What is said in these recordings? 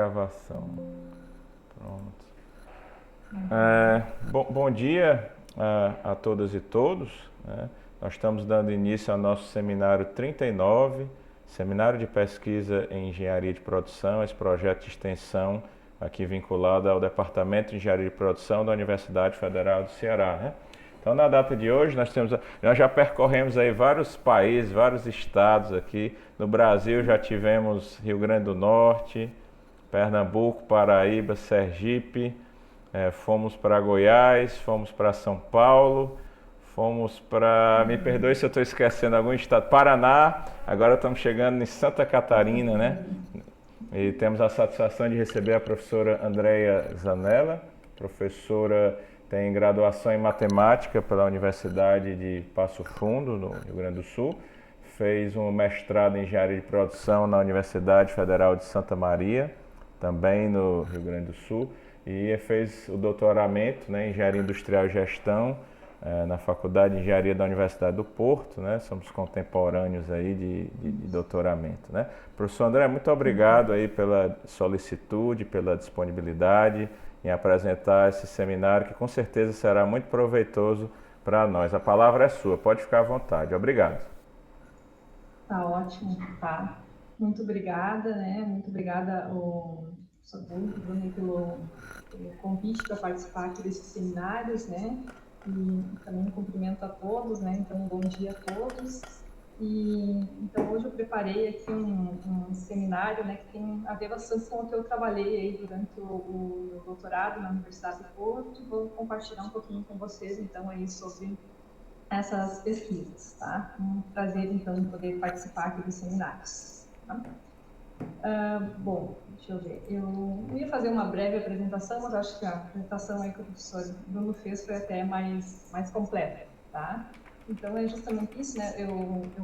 Gravação. Pronto. Bom dia a todas e todos, né? Nós estamos dando início ao nosso seminário 39, Seminário de Pesquisa em Engenharia de Produção, esse projeto de extensão aqui vinculado ao Departamento de Engenharia de Produção da Universidade Federal do Ceará, né? Então, na data de hoje, nós já percorremos aí vários países, vários estados aqui. No Brasil já tivemos Rio Grande do Norte, Pernambuco, Paraíba, Sergipe, fomos para Goiás, fomos para São Paulo, fomos para, me perdoe se eu estou esquecendo algum estado, Paraná, agora estamos chegando em Santa Catarina, né? E temos a satisfação de receber a professora Andreia Zanella, professora tem graduação em matemática pela Universidade de Passo Fundo, no Rio Grande do Sul, fez um mestrado em engenharia de produção na Universidade Federal de Santa Maria, também no Rio Grande do Sul, e fez o doutoramento, né, em engenharia industrial e gestão na Faculdade de Engenharia da Universidade do Porto, né? Somos contemporâneos aí de doutoramento, né? Professor André, muito obrigado aí pela solicitude, pela disponibilidade em apresentar esse seminário que com certeza será muito proveitoso para nós. A palavra é sua, pode ficar à vontade. Obrigado. Tá ótimo, tá. Muito obrigada, né? Muito obrigada ao professor Bruno pelo convite para participar aqui desses seminários, né? E também cumprimento a todos, né? Então, bom dia a todos. Então, hoje eu preparei aqui um seminário, né, que tem a ver bastante com o que eu trabalhei aí durante o meu doutorado na Universidade do Porto. Vou compartilhar um pouquinho com vocês, então, aí sobre essas pesquisas, tá? Um prazer, então, poder participar aqui dos seminários. Tá? Bom, deixa eu ver. Eu ia fazer uma breve apresentação, mas acho que a apresentação aí que o professor Bruno fez foi até mais completa, tá? Então, é justamente isso, né? Eu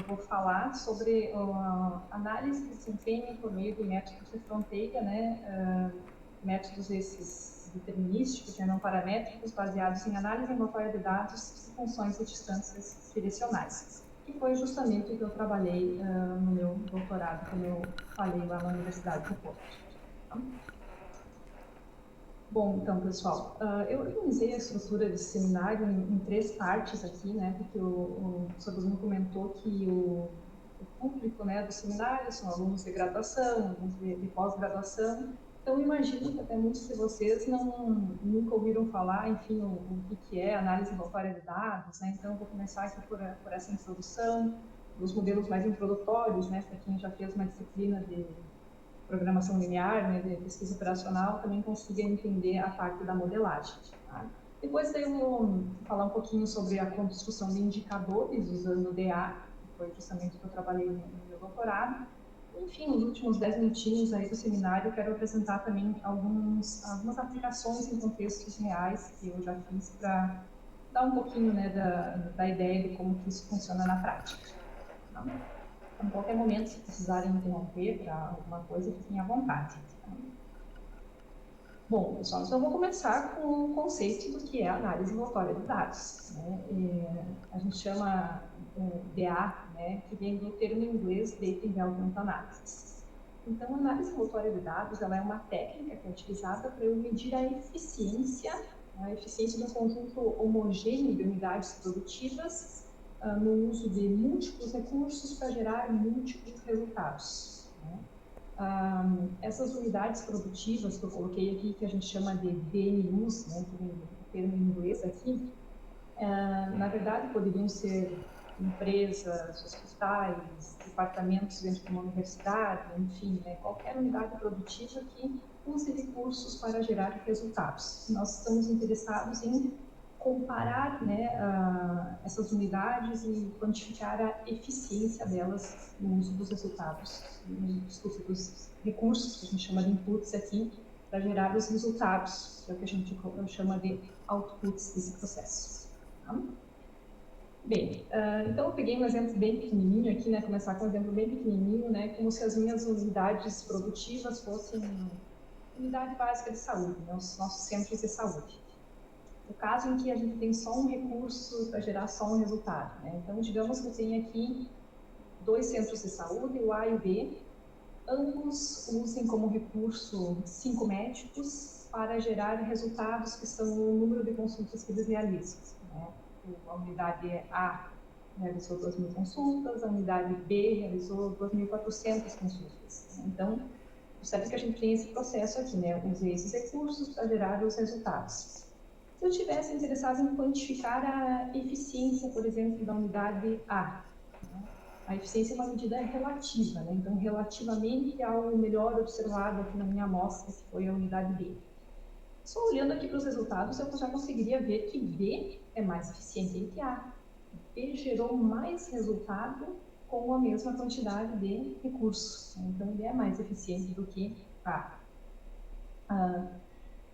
vou falar sobre a análise de desempenho por meio de métodos de fronteira, né? Métodos esses determinísticos, né, não paramétricos, baseados em análise aleatória de dados e funções de distâncias direcionais, que foi justamente o que eu trabalhei no meu doutorado, como eu falei lá na Universidade do Porto. Tá? Bom, então, pessoal, eu organizei a estrutura desse seminário em três partes aqui, né, porque o professor Bruno comentou que o público, né, do seminário são alunos de graduação, alunos de pós-graduação. Então, imagino que até muitos de vocês nunca ouviram falar, enfim, o que é análise aleatória de dados, né? Então, eu vou começar aqui por essa introdução dos modelos mais introdutórios, né, para quem já fez uma disciplina de programação linear, né, de pesquisa operacional, também consiga entender a parte da modelagem. Tá? Depois eu vou falar um pouquinho sobre a construção de indicadores usando o DA, que foi justamente o que eu trabalhei no meu doutorado. Enfim, nos últimos 10 minutinhos aí do seminário, eu quero apresentar também algumas aplicações em contextos reais que eu já fiz para dar um pouquinho, né, da ideia de como que isso funciona na prática. Tá? Então, a qualquer momento, se precisarem interromper para alguma coisa, fiquem à vontade. Tá? Bom, pessoal, então eu vou começar com o conceito do que é análise aleatória de dados. Né? A gente chama DA, né, que vem do termo em inglês Data Development Analysis. Então, a análise aleatória de dados ela é uma técnica que é utilizada para eu medir a eficiência de um conjunto homogêneo de unidades produtivas no uso de múltiplos recursos para gerar múltiplos resultados. Né? Essas unidades produtivas que eu coloquei aqui, que a gente chama de DMUs, né, que vem do termo em inglês aqui, na verdade poderiam ser empresas, hospitais, departamentos dentro de uma universidade, enfim, né, qualquer unidade produtiva que use recursos para gerar resultados. Nós estamos interessados em comparar, né, essas unidades e quantificar a eficiência delas no uso dos resultados, dos recursos, que a gente chama de inputs aqui, para gerar os resultados, que é o que a gente chama de outputs desse processo. Tá? Bem, então eu peguei um exemplo bem pequenininho aqui, né, começar com um exemplo bem pequenininho, né, como se as minhas unidades produtivas fossem unidade básica de saúde, né, os nossos centros de saúde. No caso em que a gente tem só um recurso para gerar só um resultado. Né? Então, digamos que eu tenho aqui dois centros de saúde, o A e o B, ambos usem como recurso 5 médicos para gerar resultados que são o número de consultas que eles realizam, né? A unidade A realizou 2.000 consultas, a unidade B realizou 2.400 consultas. Então, percebe que a gente tem esse processo aqui, né? Usei esses recursos para gerar os resultados. Se eu tivesse interessado em quantificar a eficiência, por exemplo, da unidade A, né? A eficiência é uma medida relativa, né? Então, relativamente ao melhor observado aqui na minha amostra, que foi a unidade B. Só olhando aqui para os resultados, eu já conseguiria ver que B é mais eficiente que A. B gerou mais resultado com a mesma quantidade de recursos. Então, ele é mais eficiente do que A.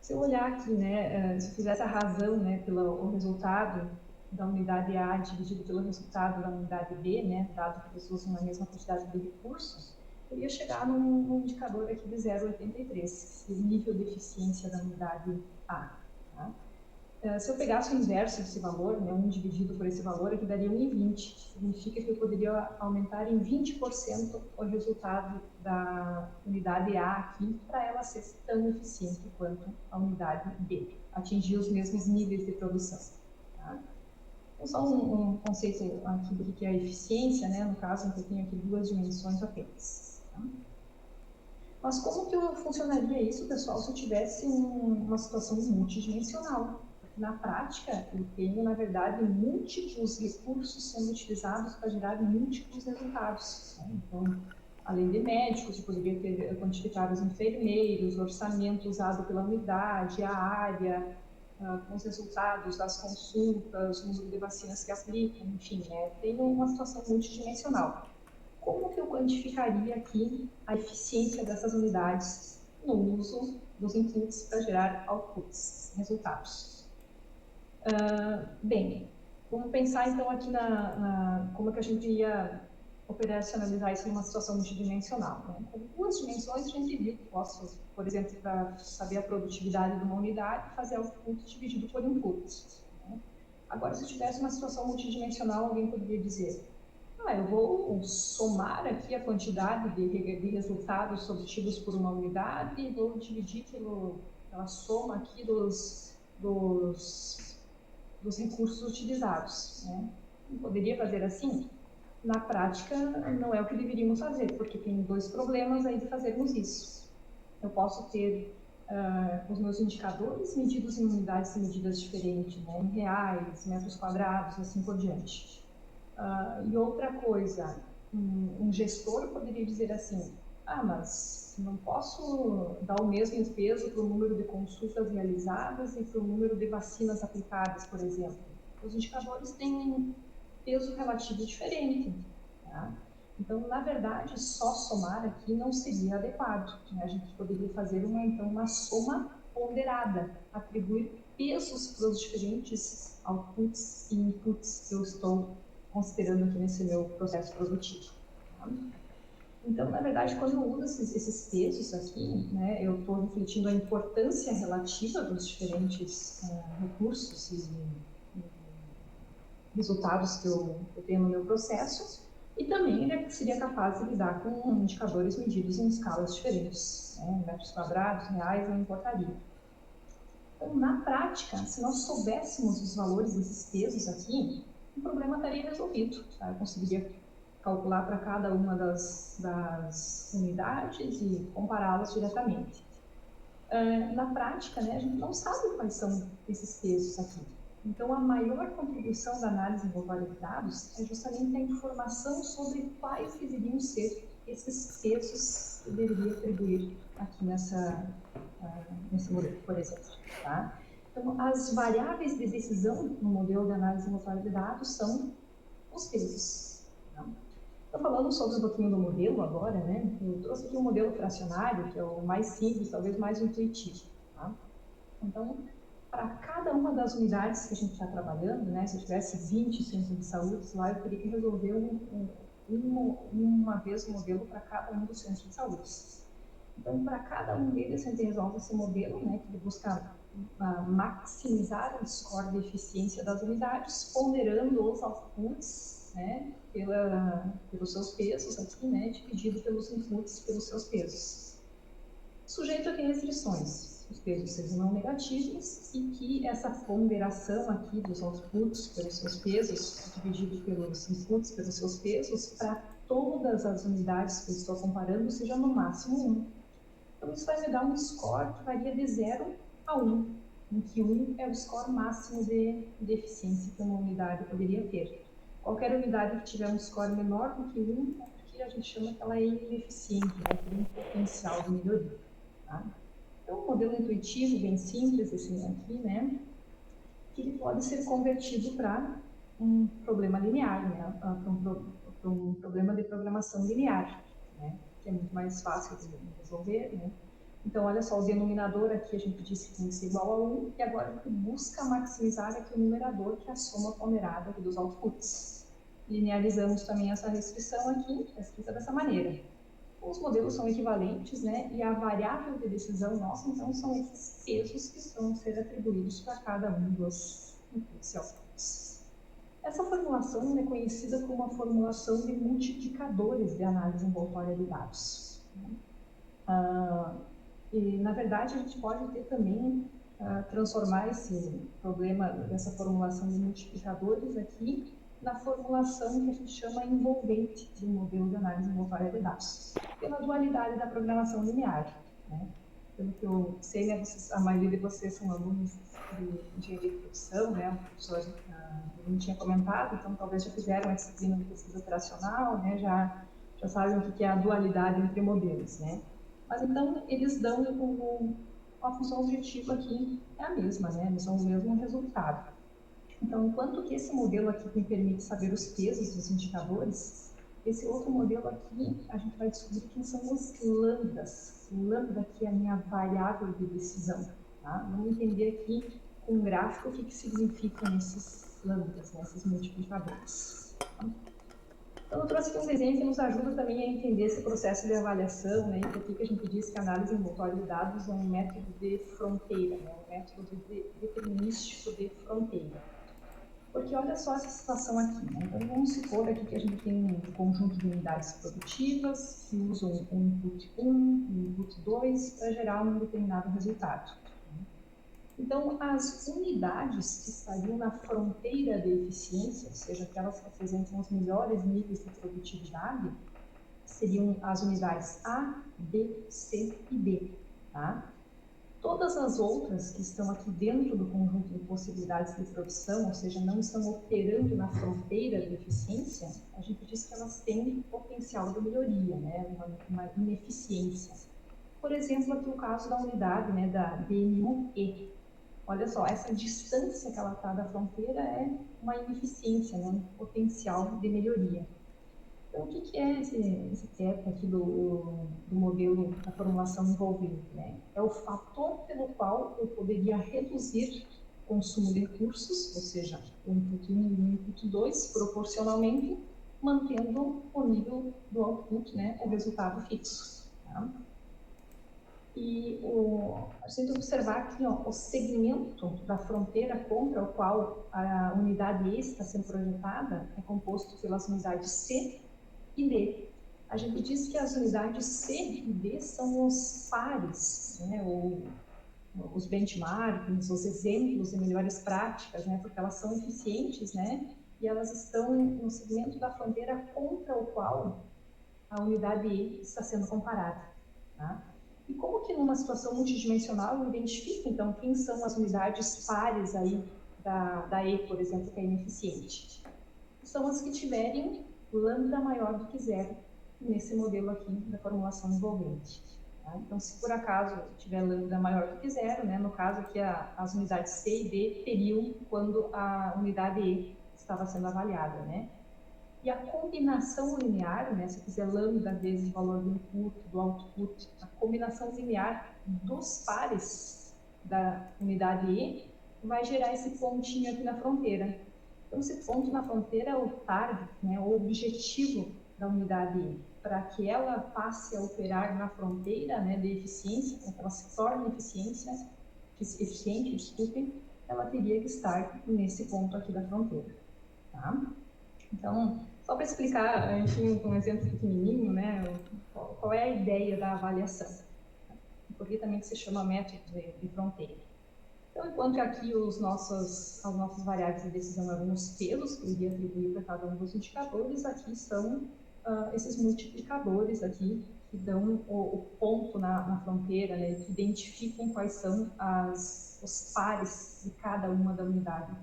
Se eu olhar aqui, né, se eu fizesse a razão, né, pelo resultado da unidade A dividido pelo resultado da unidade B, né, dado que eles usam a mesma quantidade de recursos, eu ia chegar num indicador aqui de 0,83, o nível de eficiência da unidade A. Tá? Se eu pegasse o inverso desse valor, né, 1 dividido por esse valor, aqui daria 1,20. Significa que eu poderia aumentar em 20% o resultado da unidade A aqui, para ela ser tão eficiente quanto a unidade B, atingir os mesmos níveis de produção. Tá? Então, só um conceito aqui do que é a eficiência, né, no caso, eu tenho aqui 2 dimensões apenas. Tá? Mas como que funcionaria isso, pessoal, se eu tivesse uma situação multidimensional? Na prática, eu tenho, na verdade, múltiplos recursos sendo utilizados para gerar múltiplos resultados. Né? Então, além de médicos, eu poderia ter quantificar os enfermeiros, o orçamento usado pela unidade, a área, com os resultados das consultas, o número de vacinas que aplicam, enfim, né? Tenho uma situação multidimensional. Como que eu quantificaria aqui a eficiência dessas unidades no uso dos inputs para gerar outputs, resultados? Bem, vamos pensar então aqui como é que a gente ia operacionalizar isso numa situação multidimensional. Né? Com 2 dimensões, a gente viu que posso, por exemplo, para saber a produtividade de uma unidade, fazer output dividido por input. Né? Agora, se eu tivesse uma situação multidimensional, alguém poderia dizer, eu vou somar aqui a quantidade de resultados obtidos por uma unidade e vou dividir pela soma aqui dos recursos utilizados. Né? Não poderia fazer assim? Na prática, não é o que deveríamos fazer, porque tem 2 problemas aí de fazermos isso. Eu posso ter os meus indicadores medidos em unidades e medidas diferentes, né? Em reais, metros quadrados, assim por diante. E outra coisa, um gestor poderia dizer assim, mas não posso dar o mesmo peso para o número de consultas realizadas e para o número de vacinas aplicadas, por exemplo. Os indicadores têm um peso relativo diferente. Tá? Então, na verdade, só somar aqui não seria adequado. Né? A gente poderia fazer uma soma ponderada, atribuir pesos para os diferentes outputs e inputs que eu estou considerando aqui nesse meu processo produtivo. Tá? Então, na verdade, quando eu uso esses pesos aqui, né, eu estou refletindo a importância relativa dos diferentes recursos e resultados que eu tenho no meu processo, e também ele seria capaz de lidar com indicadores medidos em escalas diferentes, né, metros quadrados, reais, não importaria. Então, na prática, se nós soubéssemos os valores desses pesos aqui, o problema estaria resolvido. Tá? Eu conseguiria calcular para cada uma das unidades e compará-las diretamente. Na prática, né, a gente não sabe quais são esses pesos aqui. Então, a maior contribuição da análise envolvente de dados é justamente a informação sobre quais deveriam ser esses pesos que eu deveria atribuir aqui nesse modelo, por exemplo. Tá? Então, as variáveis de decisão no modelo de análise envolvente de dados são os pesos. Tá? Então, falando sobre um pouquinho do modelo agora, né, eu trouxe aqui um modelo fracionário, que é o mais simples, talvez mais intuitivo. Tá? Então, para cada uma das unidades que a gente está trabalhando, né, se eu tivesse 20 centros de saúde lá, eu teria que resolver uma vez o modelo para cada um dos centros de saúde. Então, para cada um deles, a gente resolve esse modelo, né, que busca maximizar o score de eficiência das unidades, ponderando os outputs né, pelos seus pesos aqui, né, dividido pelos inputs pelos seus pesos. Sujeito a que restrições? Os pesos sejam não negativos e que essa ponderação aqui dos outputs pelos seus pesos, dividido pelos inputs pelos seus pesos, para todas as unidades que eu estou comparando, seja no máximo 1. Então, isso vai me dar um score que varia de 0 a 1, em que 1 é o score máximo de eficiência que uma unidade poderia ter. Qualquer unidade que tiver um score menor do que 1, é porque a gente chama que ela é ineficiente, né? Tem um potencial de melhoria. Tá? Então, um modelo intuitivo, bem simples, esse aqui, né? Que ele pode ser convertido para um problema linear, né? Para um problema de programação linear, né? Que é muito mais fácil de resolver, né? Então, olha só, o denominador aqui a gente disse que tem que ser igual a 1, e agora a gente busca maximizar aqui o numerador, que é a soma ponderada aqui dos outputs. Linearizamos também essa restrição aqui, é escrita dessa maneira. Os modelos são equivalentes, né? E a variável de decisão nossa, então, são esses pesos que vão ser atribuídos para cada um dos inputs e outputs. Essa formulação é conhecida como uma formulação de multiplicadores de análise envoltória de dados. E, na verdade, a gente pode ter também, transformar esse problema dessa formulação de multiplicadores aqui na formulação que a gente chama envolvente de um modelo de análise envoltória de dados, pela dualidade da programação linear, né? Pelo que eu sei, né, a maioria de vocês são alunos de engenharia de produção, né? O professor não tinha comentado, então talvez já fizeram a disciplina de pesquisa operacional, né? Já sabem o que é a dualidade entre modelos, né? Mas então eles dão a função objetiva aqui é a mesma, né? Eles dão o mesmo resultado. Então, enquanto que esse modelo aqui me permite saber os pesos dos indicadores, esse outro modelo aqui, a gente vai descobrir quem são os lambdas. O lambda aqui é a minha variável de decisão. Tá? Vamos entender aqui com um gráfico o que significam esses lambdas, né? Esses multiplicadores. Tá? Então, eu trouxe aqui um desenho que nos ajuda também a entender esse processo de avaliação, né? E por que a gente diz que a análise envoltória de dados é um método de fronteira, né? Um método determinístico de fronteira. Porque olha só essa situação aqui, né? Então, vamos supor aqui que a gente tem um conjunto de unidades produtivas que usam um input 1, um input 2 para gerar um determinado resultado. Então, as unidades que estariam na fronteira de eficiência, ou seja, aquelas que apresentam os melhores níveis de produtividade, seriam as unidades A, B, C e D, tá? Todas as outras que estão aqui dentro do conjunto de possibilidades de produção, ou seja, não estão operando na fronteira de eficiência, a gente diz que elas têm potencial de melhoria, né? Uma ineficiência. Por exemplo, aqui o caso da unidade, né, da DMU-E. Olha só, essa distância que ela está da fronteira é uma ineficiência, né, um potencial de melhoria. Então, o que é esse teto aqui do modelo da formulação envolvente? Né? É o fator pelo qual eu poderia reduzir o consumo de recursos, ou seja, o input 1 e o input 2, proporcionalmente, mantendo o nível do output, né, o resultado fixo. Tá? E a gente observar aqui, ó, o segmento da fronteira contra o qual a unidade E está sendo projetada é composto pelas unidades C e D. A gente diz que as unidades C e D são os pares, né, ou os benchmarks, os exemplos de melhores práticas, né, porque elas são eficientes, né, e elas estão no segmento da fronteira contra o qual a unidade E está sendo comparada. Tá? E como que numa situação multidimensional eu identifico, então, quem são as unidades pares aí da E, por exemplo, que é ineficiente? São as que tiverem lambda maior do que zero nesse modelo aqui da formulação envolvente. Tá? Então, se por acaso tiver lambda maior do que zero, né, no caso aqui as unidades C e D teriam quando a unidade E estava sendo avaliada, né? E a combinação linear, né, se eu fizer lambda vezes o valor do input, do output, a combinação linear dos pares da unidade E vai gerar esse pontinho aqui na fronteira. Então, esse ponto na fronteira é o target, né, o objetivo da unidade E, para que ela passe a operar na fronteira, né, de eficiência, para que ela se torne eficiente, desculpem, ela teria que estar nesse ponto aqui da fronteira. Tá? Então, só para explicar, enfim, com um exemplo pequenininho, né, qual é a ideia da avaliação? Por que também se chama método de fronteira? Então, enquanto que aqui as nossas variáveis de decisão eram os pesos que eu iria atribuir para cada um dos indicadores, aqui são esses multiplicadores aqui que dão o ponto na fronteira, né, que identificam quais são os pares de cada uma da unidade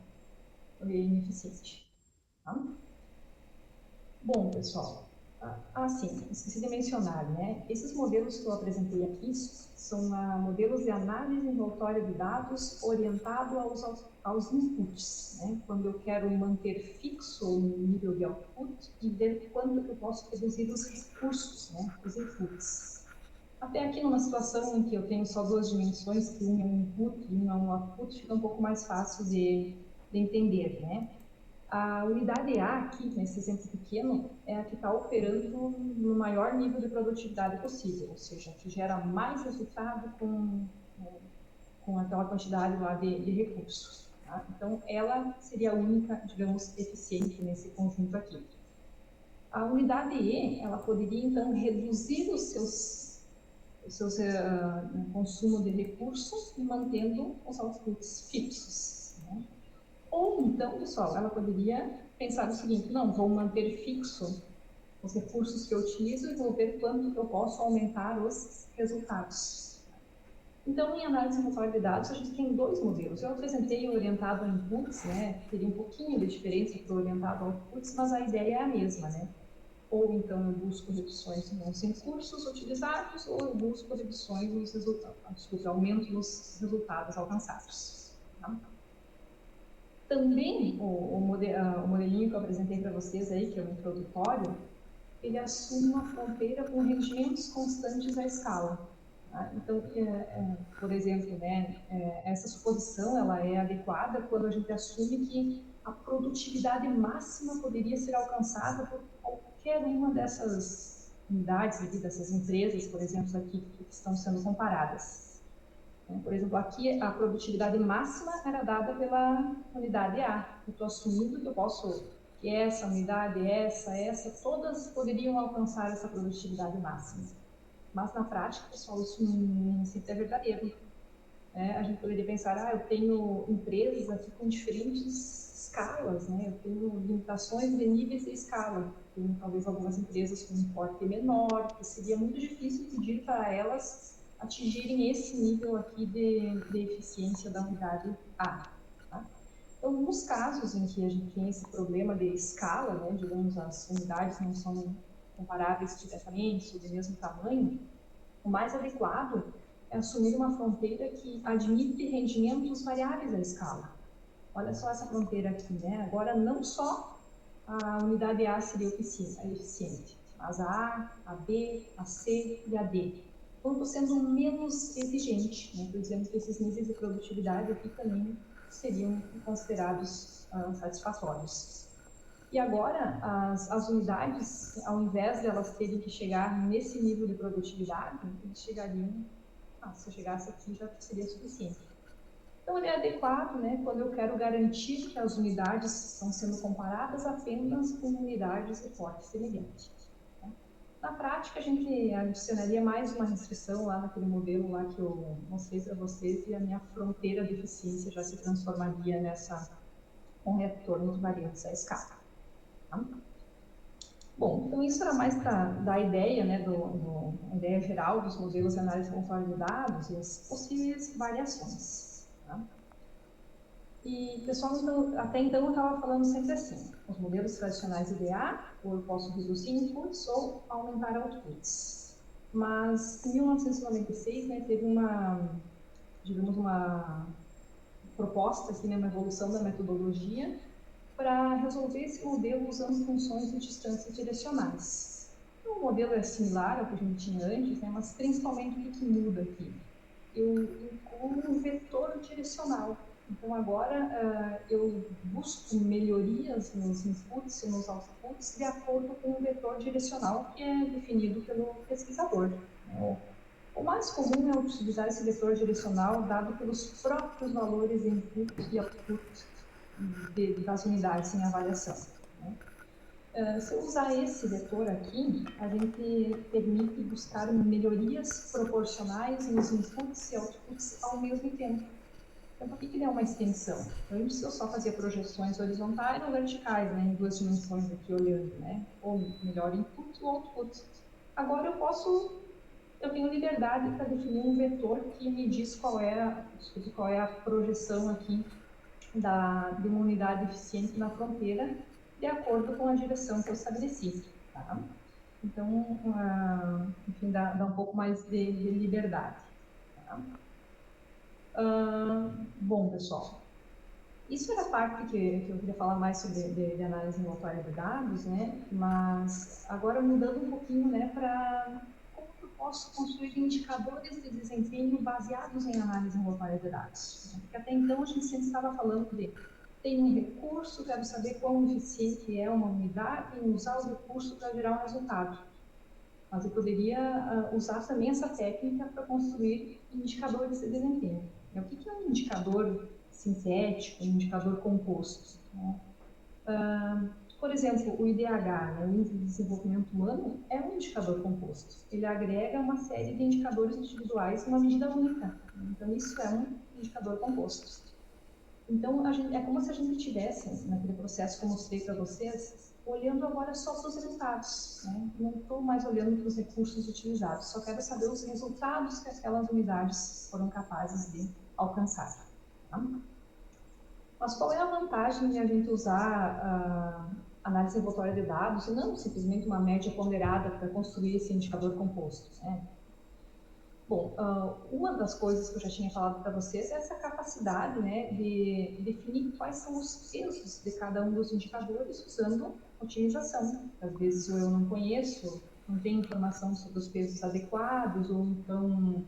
ineficiente. Tá? Bom, pessoal, assim, esqueci de mencionar, né? Esses modelos que eu apresentei aqui são modelos de análise envoltória de dados orientado aos inputs, né? Quando eu quero manter fixo o nível de output e ver quando eu posso reduzir os recursos, né? Os inputs. Até aqui, numa situação em que eu tenho só duas dimensões, que um é um input e um é um output, fica um pouco mais fácil de entender, né? A unidade A aqui, nesse exemplo pequeno, é a que está operando no maior nível de produtividade possível, ou seja, que gera mais resultado com aquela quantidade lá de recursos. Tá? Então, ela seria a única, digamos, eficiente nesse conjunto aqui. A unidade E, ela poderia, então, reduzir os seus consumo de recursos e mantendo os outputs fixos. Né? Ou então, pessoal, ela poderia pensar o seguinte: não, vou manter fixo os recursos que eu utilizo e vou ver quanto que eu posso aumentar os resultados. Então, em análise envoltória de dados, a gente tem dois modelos. Eu apresentei o orientado a inputs, né? Teria um pouquinho de diferença para o orientado a outputs, mas a ideia é a mesma, né? Ou então eu busco reduções nos recursos utilizados, ou eu busco reduções nos resultados, aumento nos resultados alcançados. Tá? Também o modelinho que eu apresentei para vocês aí, que é o introdutório, ele assume uma fronteira com rendimentos constantes à escala. Tá? Então, por exemplo, né, essa suposição ela é adequada quando a gente assume que a produtividade máxima poderia ser alcançada por qualquer uma dessas unidades, dessas empresas, por exemplo, aqui que estão sendo comparadas. Por exemplo, aqui a produtividade máxima era dada pela unidade A. Eu estou assumindo que eu posso, que essa unidade, essa, todas poderiam alcançar essa produtividade máxima. Mas na prática, pessoal, isso nem sempre é verdadeiro. A gente poderia pensar, eu tenho empresas aqui com diferentes escalas, né? Eu tenho limitações de níveis de escala. Tem talvez algumas empresas com um porte menor, que seria muito difícil pedir para elas atingirem esse nível aqui de eficiência da unidade A. Tá? Então, nos casos em que a gente tem esse problema de escala, né, digamos, as unidades não são comparáveis diretamente ou do mesmo tamanho, o mais adequado é assumir uma fronteira que admite rendimentos variáveis à escala. Olha só essa fronteira aqui, né? Agora, não só a unidade A seria eficiente, mas a B, a C e a D. Quando sendo menos exigente, né? Por exemplo, que esses níveis de produtividade aqui também seriam considerados satisfatórios. E agora, as unidades, ao invés de elas terem que chegar nesse nível de produtividade, eles chegariam, se eu chegasse aqui já seria suficiente. Então, ele é adequado, né, quando eu quero garantir que as unidades estão sendo comparadas apenas com unidades de porte semelhante. Na prática, a gente adicionaria mais uma restrição lá naquele modelo lá que eu mostrei para vocês e a minha fronteira de eficiência já se transformaria com retornos variantes à escala. Tá? Bom, então isso era mais para dar a ideia, né, a ideia geral dos modelos de análise envoltória de dados e as possíveis variações. Tá? E, pessoal, até então eu estava falando sempre assim, os modelos tradicionais IDA, ou eu posso reduzir inputs ou aumentar outputs. Mas, em 1996, né, teve digamos, uma proposta, aqui, né, uma evolução da metodologia para resolver esse modelo usando funções de distâncias direcionais. Então, o modelo é similar ao que a gente tinha antes, né, mas principalmente o que muda aqui? Eu incluo um vetor direcional. Então, agora eu busco melhorias nos inputs e nos outputs de acordo com o vetor direcional que é definido pelo pesquisador. O mais comum é utilizar esse vetor direcional dado pelos próprios valores de input e output das unidades em avaliação. Né? se eu usar esse vetor aqui, a gente permite buscar melhorias proporcionais nos inputs e outputs ao mesmo tempo. Então, por que ele é uma extensão? Antes eu só fazia projeções horizontais ou verticais, né, em 2 dimensões aqui olhando, né? Ou melhor, input ou output. Agora eu tenho liberdade para definir um vetor que me diz qual é a projeção aqui de uma unidade eficiente na fronteira, de acordo com a direção que eu estabeleci. Tá? Então, enfim, dá um pouco mais de liberdade. Tá? Bom, pessoal, isso era a parte que eu queria falar mais sobre de análise envoltória de dados, né? Mas agora mudando um pouquinho, né, para como que eu posso construir indicadores de desempenho baseados em análise envoltória de dados. Né? Porque até então a gente sempre estava falando de tem um recurso, quero saber quão eficiente é uma unidade em usar o recurso para gerar um resultado. Mas eu poderia usar também essa técnica para construir indicadores de desempenho. O que é um indicador sintético, um indicador composto? Né? Por exemplo, o IDH, né, o Índice de Desenvolvimento Humano, é um indicador composto. Ele agrega uma série de indicadores individuais em uma medida única. Então, isso é um indicador composto. Então, é como se a gente tivesse, naquele processo que eu mostrei para vocês, olhando agora só para os resultados. Né? Não estou mais olhando para os recursos utilizados, só quero saber os resultados que aquelas unidades foram capazes de alcançar. Tá? Mas qual é a vantagem de a gente usar a análise envoltória de dados e não simplesmente uma média ponderada para construir esse indicador composto? Né? Bom, uma das coisas que eu já tinha falado para vocês é essa capacidade, né, de definir quais são os pesos de cada um dos indicadores usando otimização. Às vezes eu não conheço, não tenho informação sobre os pesos adequados, ou então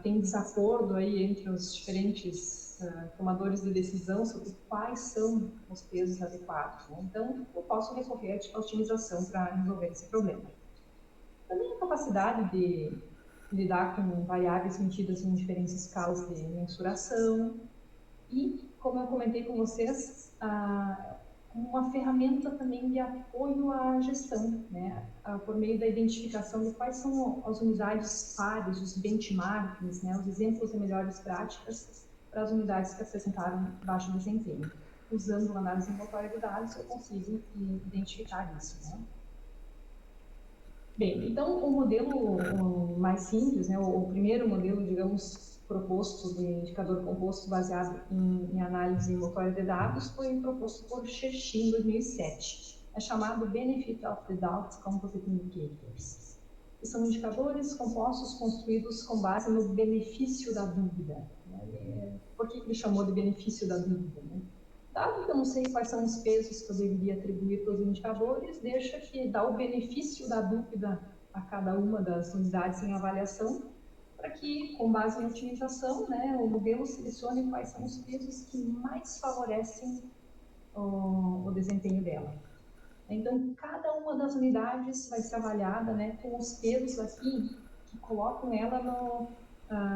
tem desacordo aí entre os diferentes tomadores de decisão sobre quais são os pesos adequados. Né? Então, eu posso recorrer à otimização para resolver esse problema. Também a capacidade de lidar com variáveis medidas em diferentes escalas de mensuração e, como eu comentei com vocês, uma ferramenta também de apoio à gestão, né? Por meio da identificação de quais são as unidades pares, os benchmarks, né? Os exemplos de melhores práticas para as unidades que apresentaram baixo desempenho. Usando a análise envoltória de dados, eu consigo identificar isso, né? Bem, então o modelo mais simples, né, o primeiro modelo, digamos, proposto de indicador composto baseado em análise envoltória de dados foi proposto por Xerxin em 2007. É chamado Benefit of the Doubt Composite Indicators. Que são indicadores compostos construídos com base no benefício da dúvida. Né? Por que ele chamou de benefício da dúvida? Né? Dado que eu não sei quais são os pesos que eu deveria atribuir para os indicadores, deixa que dá o benefício da dúvida a cada uma das unidades em avaliação, para que, com base em otimização, né, o modelo selecione quais são os pesos que mais favorecem o desempenho dela. Então, cada uma das unidades vai ser avaliada, né, com os pesos aqui que colocam ela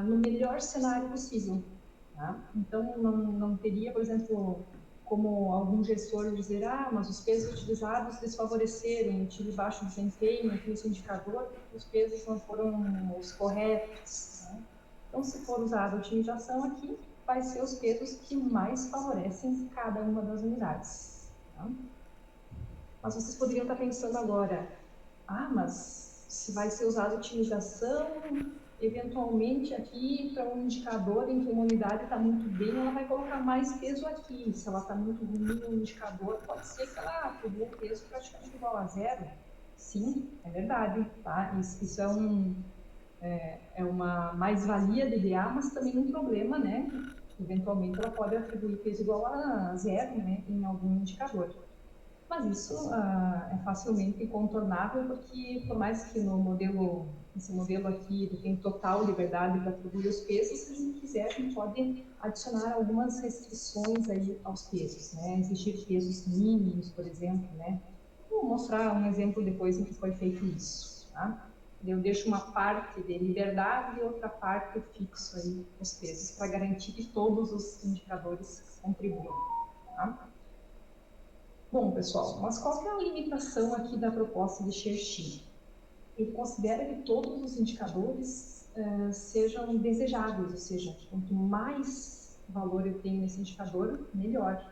no melhor cenário possível. Tá? Então, não teria, por exemplo, como algum gestor dizer, mas os pesos utilizados desfavoreceram, eu tive baixo desempenho aqui nesse indicador, porque os pesos não foram os corretos. Né? Então, se for usada a otimização aqui, vai ser os pesos que mais favorecem cada uma das unidades. Tá? Mas vocês poderiam estar pensando agora, mas se vai ser usada a otimização, eventualmente aqui para um indicador em que uma unidade está muito bem, ela vai colocar mais peso aqui. Se ela está muito ruim no indicador, pode ser que ela atribua um peso praticamente igual a zero. Sim, é verdade. Tá? Isso é uma mais-valia de DA, mas também um problema, né? Eventualmente ela pode atribuir peso igual a zero, né, em algum indicador. Mas isso é facilmente contornável, porque por mais que esse modelo aqui ele tem total liberdade para atribuir os pesos, se a gente quiser, a gente pode adicionar algumas restrições aí aos pesos, né? Existir pesos mínimos, por exemplo, né? Vou mostrar um exemplo depois em que foi feito isso, tá? Eu deixo uma parte de liberdade e outra parte eu fixo aí os pesos, para garantir que todos os indicadores contribuam, tá? Bom, pessoal, mas qual que é a limitação aqui da proposta de Cherchi? Ele considera que todos os indicadores sejam desejáveis, ou seja, quanto mais valor eu tenho nesse indicador, melhor.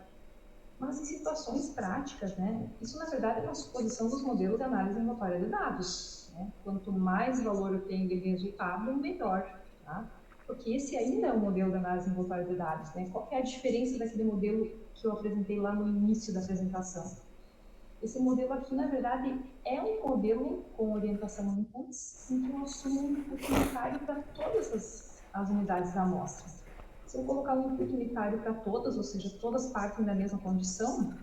Mas em situações práticas, né, isso na verdade é uma suposição dos modelos de análise aleatória de dados. Né? Quanto mais valor eu tenho de resultado, melhor. Tá? Porque esse ainda é o modelo de análise aleatória de dados. Né? Qual é a diferença daquele modelo que eu apresentei lá no início da apresentação? Esse modelo aqui, na verdade, é um modelo com orientação a inputs, em que eu assumo um input unitário para todas as unidades da amostra. Se eu colocar um input unitário para todas, ou seja, todas partem da mesma condição,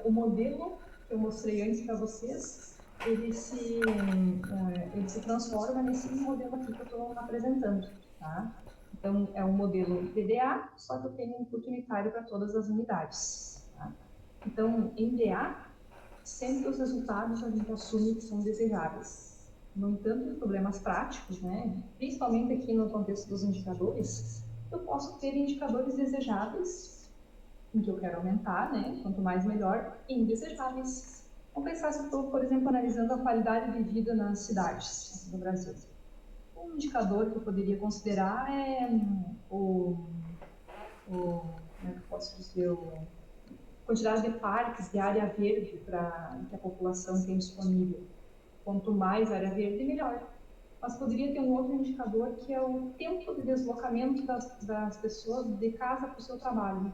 o modelo que eu mostrei antes para vocês, ele se transforma nesse modelo aqui que eu estou apresentando. Tá? Então, é um modelo DDA, só que eu tenho um input unitário para todas as unidades. Tá? Então, em DA, sempre os resultados a gente assume que são desejáveis. No entanto, em problemas práticos, né, principalmente aqui no contexto dos indicadores, eu posso ter indicadores desejáveis, em que eu quero aumentar, né, quanto mais melhor, e indesejáveis. Vamos pensar se eu estou, por exemplo, analisando a qualidade de vida nas cidades do Brasil. Um indicador que eu poderia considerar é como é que eu posso dizer, quantidade de parques, de área verde que a população tem disponível. Quanto mais área verde, melhor. Mas poderia ter um outro indicador que é o tempo de deslocamento das pessoas de casa para o seu trabalho.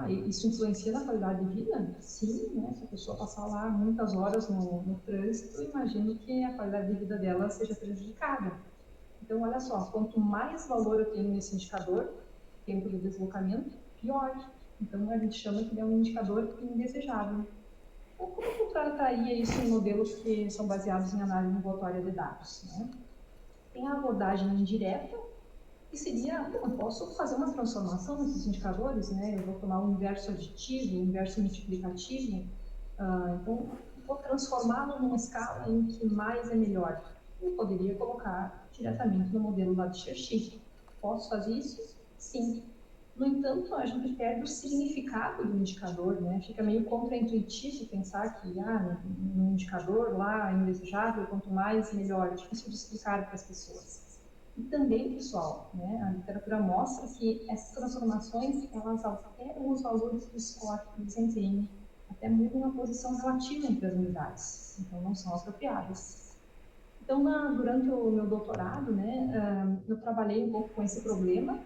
Isso influencia na qualidade de vida? Sim, né? Se a pessoa passar lá muitas horas no trânsito, eu imagino que a qualidade de vida dela seja prejudicada. Então, olha só, quanto mais valor eu tenho nesse indicador, tempo de deslocamento, pior. Então, a gente chama que ele é um indicador indesejável. Então, como que eu trataria isso em modelos que são baseados em análise envoltória de dados? Né? Tem a abordagem indireta, que seria, bom, eu posso fazer uma transformação nesses indicadores, né? Eu vou tomar um inverso aditivo, um inverso multiplicativo, então vou transformá-lo numa escala em que mais é melhor. Eu poderia colocar diretamente no modelo lá de Cherchi. Posso fazer isso? Sim. No entanto, a gente perde o significado do indicador, né? Fica meio contraintuitivo pensar que, no indicador lá, indesejável, quanto mais, melhor. É difícil de explicar para as pessoas. E também, pessoal, né, a literatura mostra que essas transformações, elas alteram os valores do score do desempenho, até mudam a posição relativa entre as unidades, então não são apropriadas. Então, durante o meu doutorado, né, eu trabalhei um pouco com esse problema,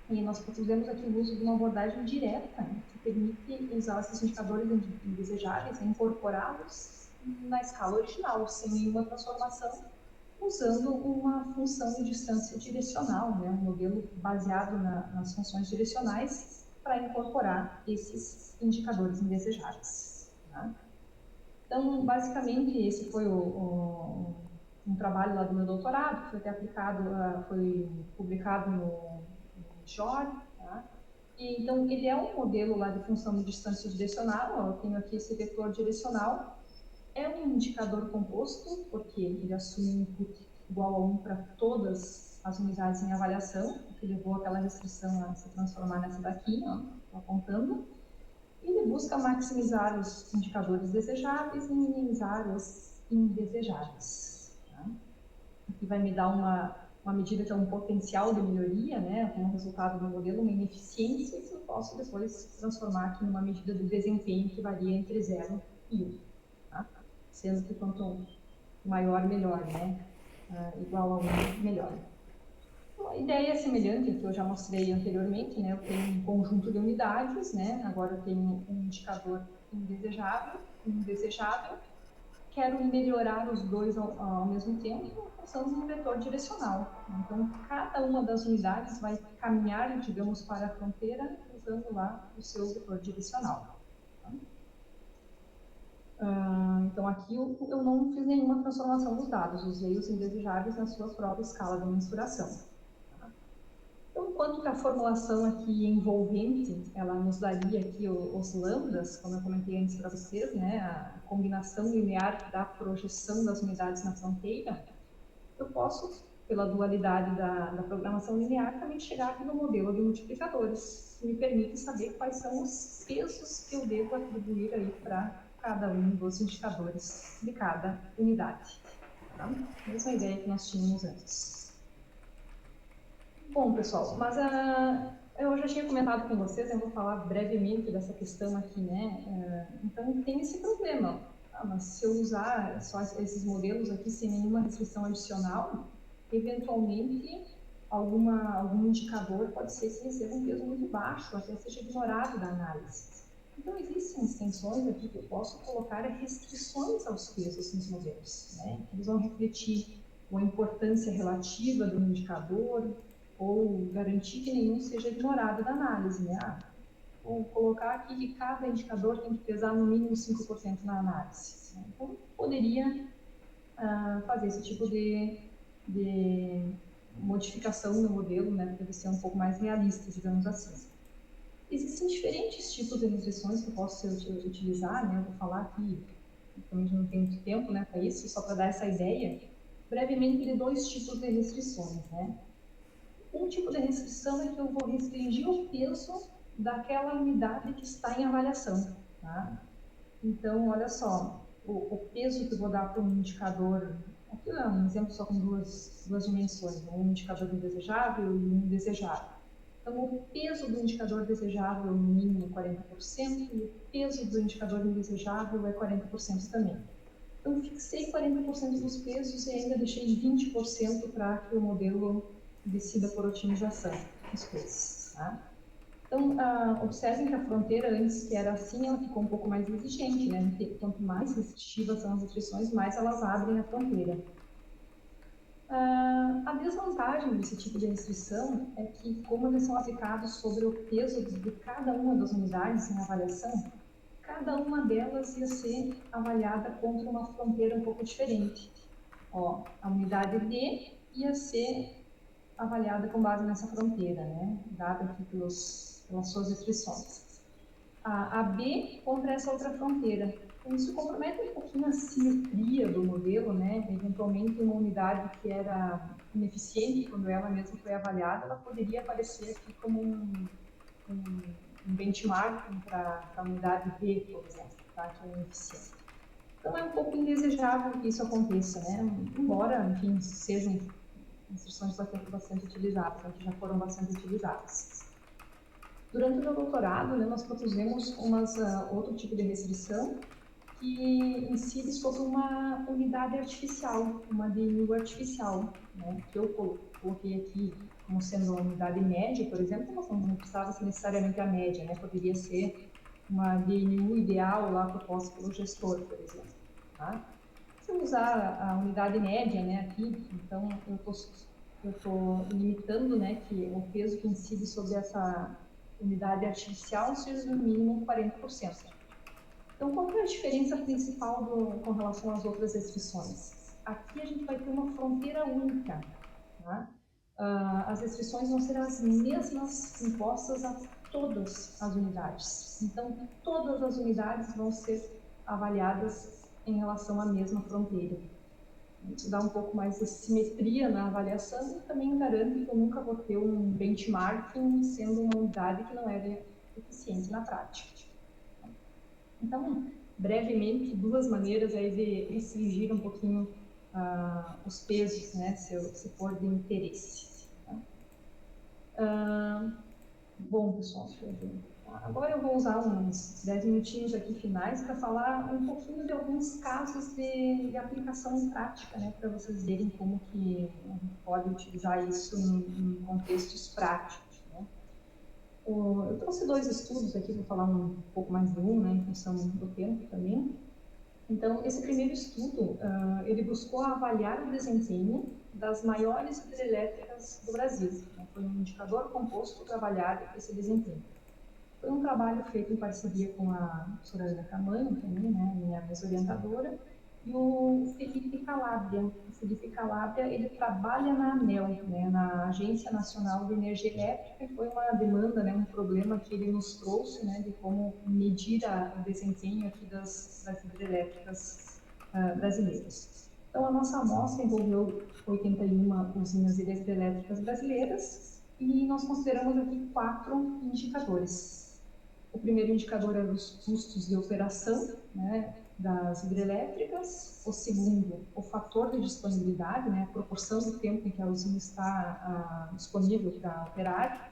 e nós fizemos aqui o uso de uma abordagem direta, que permite usar esses indicadores indesejáveis, incorporá-los na escala original, sem nenhuma transformação, usando uma função de distância direcional, né, um modelo baseado nas funções direcionais para incorporar esses indicadores indesejáveis. Tá? Então, basicamente, esse foi um trabalho lá do meu doutorado, que foi até aplicado, foi publicado no JOR. Tá? Então, ele é um modelo lá de função de distância direcional, eu tenho aqui esse vetor direcional, é um indicador composto, porque ele assume um input igual a 1 para todas as unidades em avaliação, o que levou aquela restrição a se transformar nessa daqui, ó, estou apontando. E ele busca maximizar os indicadores desejáveis e minimizar os indesejáveis. Tá? Aqui vai me dar uma medida que é um potencial de melhoria, né, como resultado do modelo, uma ineficiência, que eu posso depois transformar aqui numa medida de desempenho que varia entre 0 e 1. Tá? Sendo que quanto maior, melhor, né? Igual a 1, melhor. Então, a ideia é semelhante ao que eu já mostrei anteriormente, né? Eu tenho um conjunto de unidades, né? Agora eu tenho um indicador indesejável, indesejável. Quero melhorar os dois ao mesmo tempo, usando um vetor direcional. Então, cada uma das unidades vai caminhar, digamos, para a fronteira, usando lá o seu vetor direcional. Tá? Então, aqui eu não fiz nenhuma transformação dos dados, usei os indesejáveis na sua própria escala de mensuração. Tá? Então, quanto que a formulação aqui envolvente, ela nos daria aqui os lambdas, como eu comentei antes para vocês, né, a combinação linear da projeção das unidades na fronteira, eu posso pela dualidade da programação linear, também chegar aqui no modelo de multiplicadores, que me permite saber quais são os pesos que eu devo atribuir aí para cada um dos indicadores de cada unidade. Tá? Mesma ideia que nós tínhamos antes. Bom, pessoal, mas eu já tinha comentado com vocês, eu vou falar brevemente dessa questão aqui, né? Então, tem esse problema. Mas se eu usar só esses modelos aqui sem nenhuma restrição adicional, eventualmente algum indicador pode ser que receba um peso muito baixo, até seja ignorado da análise. Então, existem extensões aqui que eu posso colocar restrições aos pesos nos modelos, né? Eles vão refletir a importância relativa do indicador, ou garantir que nenhum seja ignorado da análise, né? Vou colocar aqui que cada indicador tem que pesar no mínimo 5% na análise. Né? Então, poderia fazer esse tipo de modificação no modelo, né, para ele ser um pouco mais realista, digamos assim. Existem diferentes tipos de restrições que eu posso utilizar, né? Eu vou falar aqui, também não tenho muito tempo, né, para isso, só para dar essa ideia, brevemente, de dois tipos de restrições, né? Um tipo de restrição é que eu vou restringir o peso daquela unidade que está em avaliação. Tá? Então, olha só, o peso que eu vou dar para um indicador, aqui é um exemplo só com duas dimensões, um indicador indesejável e um desejável. Então, o peso do indicador desejável no mínimo é 40% e o peso do indicador indesejável é 40% também. Então, fixei 40% dos pesos e ainda deixei 20% para que o modelo decida por otimização dos preços. Tá? Então, observem que a fronteira, antes que era assim, ela ficou um pouco mais exigente, né? Quanto mais restritivas são as restrições, mais elas abrem a fronteira. A desvantagem desse tipo de restrição é que, como eles são aplicados sobre o peso de cada uma das unidades em avaliação, cada uma delas ia ser avaliada contra uma fronteira um pouco diferente. Ó, a unidade D ia ser avaliada com base nessa fronteira, né, dada aqui pelas suas restrições. A B contra essa outra fronteira. Então, isso compromete um pouquinho a simetria do modelo, né, eventualmente uma unidade que era ineficiente quando ela mesma foi avaliada, ela poderia aparecer aqui como um benchmark para a unidade B, por exemplo, tá, que é ineficiente. Então, é um pouco indesejável que isso aconteça, né, embora, enfim, sejam instruções bastante utilizadas, né, que já foram bastante utilizadas. Durante o meu doutorado, né, nós propusemos outro tipo de restrição que incide sobre uma unidade artificial, uma DNU artificial, né, que eu coloquei aqui como sendo uma unidade média, por exemplo, mas não precisava ser necessariamente a média, né, poderia ser uma DNU ideal lá proposta pelo gestor, por exemplo. Tá? Se eu usar a unidade média, né, aqui, então eu estou limitando, né, que o peso que incide sobre essa unidade artificial seja no mínimo 40%. Então, qual é a diferença principal com relação às outras restrições? Aqui a gente vai ter uma fronteira única. Tá? As restrições vão ser as mesmas impostas a todas as unidades. Então, todas as unidades vão ser avaliadas em relação à mesma fronteira. Isso dá um pouco mais de simetria na avaliação e também garante que eu nunca vou ter um benchmarking sendo uma unidade que não era eficiente na prática. Então, brevemente, duas maneiras aí de restringir um pouquinho os pesos, né, se for de interesse. Tá? Bom, pessoal, deixa eu ver. Agora eu vou usar uns 10 minutinhos aqui finais para falar um pouquinho de alguns casos de aplicação prática, né, para vocês verem como que a gente pode utilizar isso em contextos práticos. Né. Eu trouxe dois estudos aqui, vou falar um pouco mais de um, né, em função do tempo também. Então, esse primeiro estudo, ele buscou avaliar o desempenho das maiores hidrelétricas do Brasil. Né. Foi um indicador composto para avaliar esse desempenho. Foi um trabalho feito em parceria com a professora Ana Camanho, também, né, minha orientadora, e o Felipe Calabria. O Felipe Calabria, ele trabalha na ANEEL, né, na Agência Nacional de Energia Elétrica, e foi uma demanda, né, um problema que ele nos trouxe, né, de como medir o desempenho aqui das hidrelétricas brasileiras. Então, a nossa amostra envolveu 81 usinas hidrelétricas brasileiras e nós consideramos aqui 4 indicadores. O primeiro indicador era os custos de operação, né, das hidrelétricas. O segundo, o fator de disponibilidade, né, a proporção do tempo em que a usina está disponível para operar.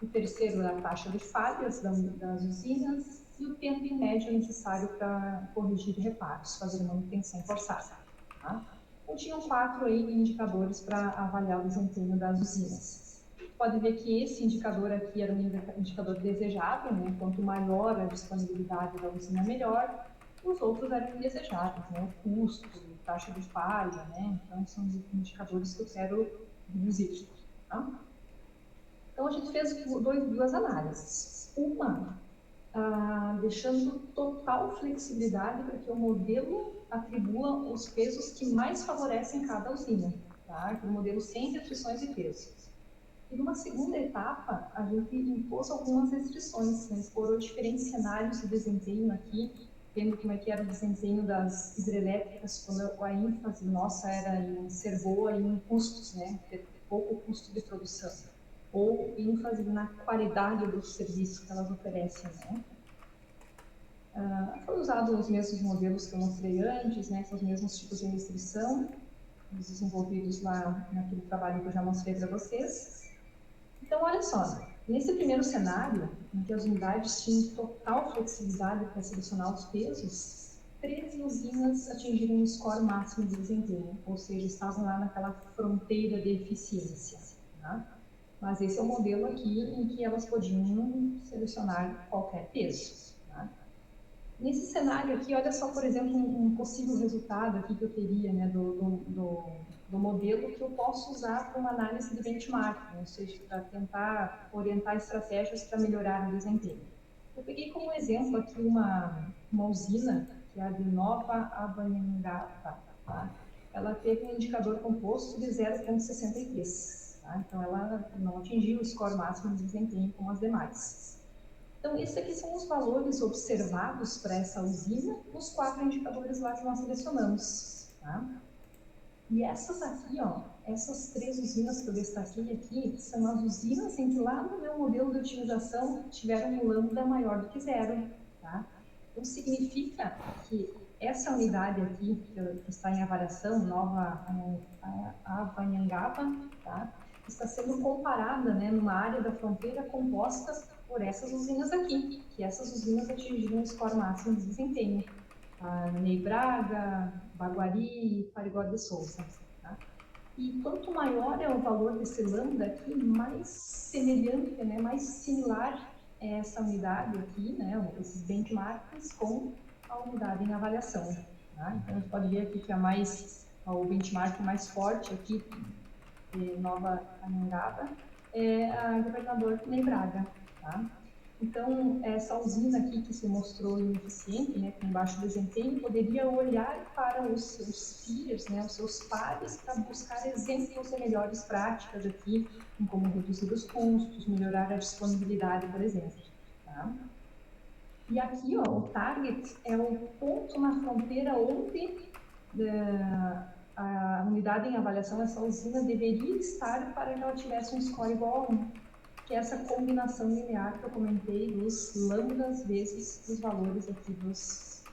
O terceiro é a taxa de falhas das usinas e o tempo em média necessário para corrigir reparos, fazer manutenção forçada. Tá? Então, tinham 4 aí indicadores para avaliar o desempenho das usinas. Pode ver que esse indicador aqui era um indicador desejável, né? Quanto maior a disponibilidade da usina, melhor. Os outros eram indesejáveis, né? O custo, taxa de falha, né? Então, são indicadores que eu quero reduzir. Tá? Então, a gente fez duas análises. Uma, deixando total flexibilidade para que o modelo atribua os pesos que mais favorecem cada usina, tá? O modelo sem restrições de peso. E numa segunda etapa, a gente impôs algumas restrições, né? Explorou diferentes cenários de desempenho aqui, vendo como é que era o desempenho das hidrelétricas, quando a ênfase nossa era em ser boa e em custos, né? Ter pouco custo de produção, ou ênfase na qualidade do serviço que elas oferecem, né? Foram usados os mesmos modelos que eu mostrei antes, né, com os mesmos tipos de restrição, desenvolvidos lá naquele trabalho que eu já mostrei para vocês. Então, olha só, nesse primeiro cenário, em que as unidades tinham total flexibilidade para selecionar os pesos, 13 usinas atingiram um score máximo de desempenho, ou seja, estavam lá naquela fronteira de eficiência. Tá? Mas esse é o modelo aqui em que elas podiam selecionar qualquer peso. Tá? Nesse cenário aqui, olha só, por exemplo, um possível resultado aqui que eu teria, né, do modelo que eu posso usar para uma análise de benchmarking, ou seja, para tentar orientar estratégias para melhorar o desempenho. Eu peguei como exemplo aqui uma usina, que é a de Nova Avanhangaba, tá? Ela teve um indicador composto de 0,63, tá? Então ela não atingiu o score máximo de desempenho como as demais. Então, esses aqui são os valores observados para essa usina nos 4 indicadores lá que nós selecionamos. Tá? E essas aqui, ó, essas 3 usinas que eu destaquei aqui, são as usinas em que lá no meu modelo de utilização tiveram um lambda maior do que 0. Tá? Então, significa que essa unidade aqui, que está em avaliação, Nova Avanhangaba, tá? Está sendo comparada, né, numa área da fronteira composta por essas usinas aqui, que essas usinas atingiram o score máximo de desempenho. Ney Braga, Baguari e Parigó de Souza. Tá? E quanto maior é o valor desse lambda aqui, mais semelhante, né, mais similar é essa unidade aqui, né, esses benchmarks com a unidade em avaliação. Tá? Então, a gente pode ver aqui que o benchmark mais forte aqui, de Nova Anhangaba, é a Governador Ney Braga. Tá? Então, essa usina aqui que se mostrou ineficiente, né, com baixo desempenho, poderia olhar para os seus peers, né, os seus pares, para buscar exemplos de melhores práticas aqui, em como reduzir os custos, melhorar a disponibilidade, por exemplo. Tá? E aqui, ó, o target é o ponto na fronteira onde a unidade em avaliação, essa usina, deveria estar para que ela tivesse um score igual a 1, que é essa combinação linear que eu comentei dos lambdas vezes os valores aqui dos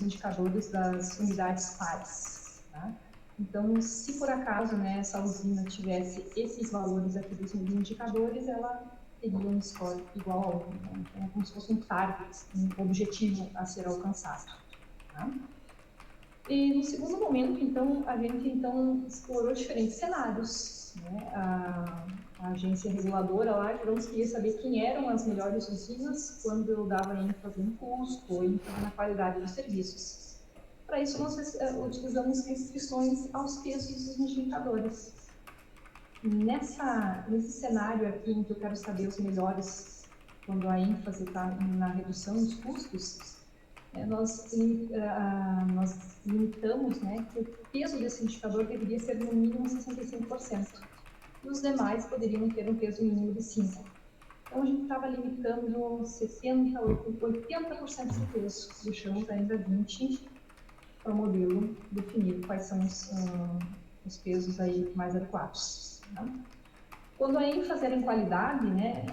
indicadores das unidades pares. Tá? Então, se por acaso, né, essa usina tivesse esses valores aqui dos indicadores, ela teria um score igual a 1. Né? Então, é como se fosse um target, um objetivo a ser alcançado. Tá? E no segundo momento, então, a gente explorou diferentes cenários. Né? A agência reguladora lá, digamos, queria saber quem eram as melhores usinas quando eu dava ênfase em custo ou ênfase na qualidade dos serviços. Para isso, nós utilizamos restrições aos pesos dos indicadores. Nesse cenário aqui, em que eu quero saber os melhores quando a ênfase está na redução dos custos, nós limitamos, né, que o peso desse indicador deveria ser no mínimo 65%. E os demais poderiam ter um peso mínimo de 5%. Então, a gente estava limitando 70%, 80% de peso. Deixamos ainda 20% para o modelo definir quais são os pesos aí mais adequados. Tá? Quando a ênfase era em qualidade, né,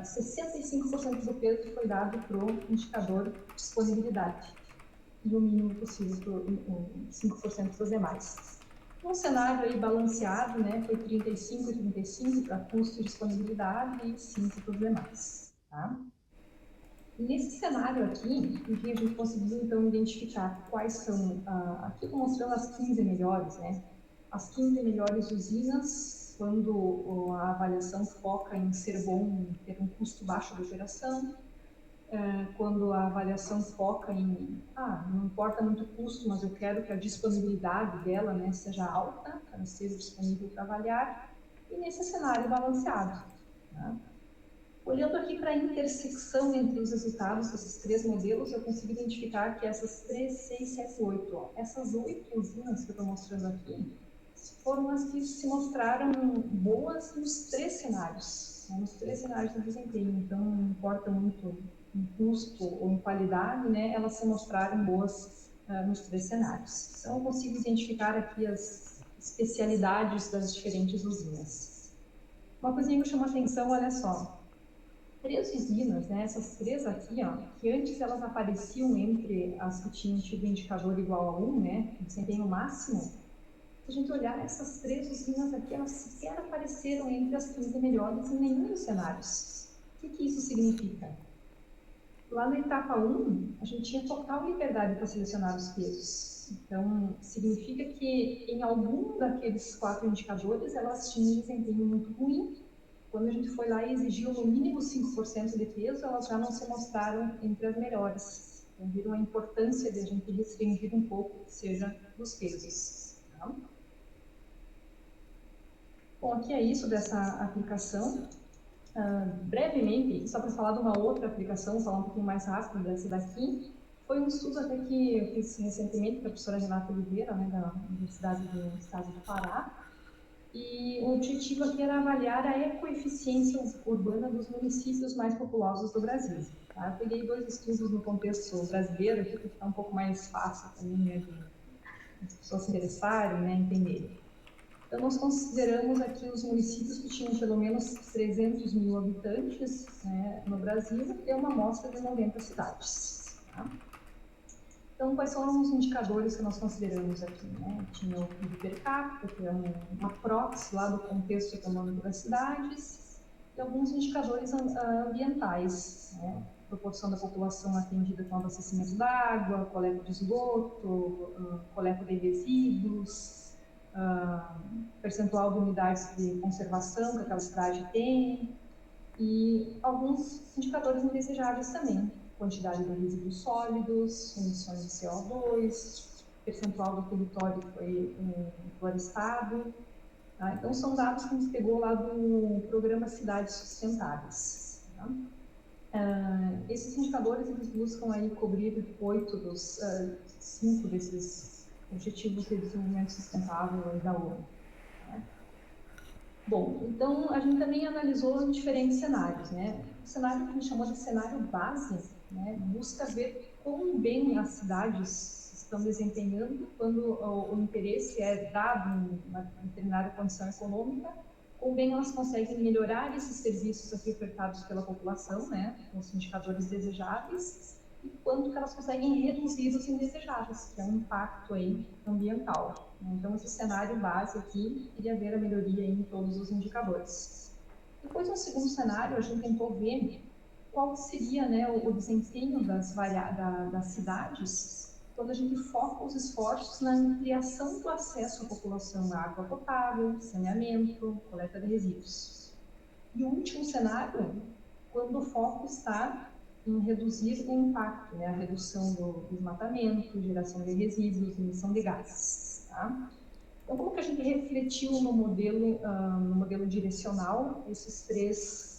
65% do peso foi dado para o indicador disponibilidade, e o mínimo possível para 5% dos demais. Um cenário aí balanceado, né, foi 35 e 35 para custo e disponibilidade e 5 para os demais. Tá? Nesse cenário aqui, a gente conseguiu, então, identificar quais são, aqui estou mostrando as 15 melhores, né? As 15 melhores usinas, quando a avaliação foca em ser bom, ter um custo baixo de operação, quando a avaliação foca em, não importa muito o custo, mas eu quero que a disponibilidade dela, né, seja alta, que ela esteja disponível para avaliar, e nesse cenário balanceado. Tá? Olhando aqui para a intersecção entre os resultados desses três modelos, eu consigo identificar que essas 3, 6, 7, 8, essas 8 usinas que eu estou mostrando aqui, foram as que se mostraram boas nos três cenários, né, nos três cenários de desempenho. Então, não importa muito em custo ou em qualidade, né, elas se mostraram boas nos três cenários. Então, eu consigo identificar aqui as especialidades das diferentes usinas. Uma coisinha que chama atenção, olha só, três usinas, né, essas três aqui, ó, que antes elas apareciam entre as que tinham tido indicador igual a 1, né, desempenho máximo. Se a gente olhar essas três usinas aqui, elas sequer apareceram entre as 15 melhores em nenhum dos cenários. O que isso significa? Lá na etapa 1, a gente tinha total liberdade para selecionar os pesos. Então, significa que em algum daqueles 4 indicadores, elas tinham um desempenho muito ruim. Quando a gente foi lá e exigiu no mínimo 5% de peso, elas já não se mostraram entre as melhores. Então, viram a importância de a gente restringir um pouco, que seja dos pesos. Tá? Bom, aqui é isso dessa aplicação. Brevemente, só para falar de uma outra aplicação, falar um pouquinho mais rápido dessa daqui, foi um estudo até que eu fiz recentemente com a professora Renata Oliveira, né, da Universidade do Estado do Pará, e o objetivo aqui era avaliar a ecoeficiência urbana dos municípios mais populosos do Brasil. Tá? Eu peguei 2 estudos no contexto brasileiro, aqui para ficar um pouco mais fácil também, né, de as pessoas se interessarem, né, entenderem. Então, nós consideramos aqui os municípios que tinham pelo menos 300 mil habitantes, né, no Brasil, e uma amostra de 90 cidades. Tá? Então, quais são os indicadores que nós consideramos aqui? Né? Tinha o PIB per capita, que é uma proxy lá do contexto econômico das cidades, e alguns indicadores ambientais, né? Proporção da população atendida com abastecimento d'água, coleta de esgoto, coleta de resíduos, percentual de unidades de conservação que aquela cidade tem, e alguns indicadores indesejáveis também, quantidade de resíduos sólidos, emissões de CO2, percentual do território que foi florestado. Tá? Então, são dados que a gente pegou lá do programa Cidades Sustentáveis. Tá? Esses indicadores, eles buscam aí cobrir 8 dos 5 desses Objetivos de Desenvolvimento Sustentável da ONU. Tá? Bom, então a gente também analisou diferentes cenários, né? O cenário que a gente chamou de cenário base, né, busca ver quão bem as cidades estão desempenhando quando o interesse é dado em uma determinada condição econômica, ou bem elas conseguem melhorar esses serviços aqui ofertados pela população, né, com os indicadores desejáveis, e quanto que elas conseguem reduzir os indesejáveis, que é um impacto aí ambiental. Então, esse cenário base aqui iria ver a melhoria em todos os indicadores. Depois, no segundo cenário, a gente tentou ver qual seria, né, o desempenho das cidades quando a gente foca os esforços na ampliação do acesso à população à água potável, saneamento, coleta de resíduos. E o último cenário, quando o foco está em reduzir o impacto, né, a redução do desmatamento, geração de resíduos, emissão de gases. Tá? Então, como que a gente refletiu no modelo direcional esses 3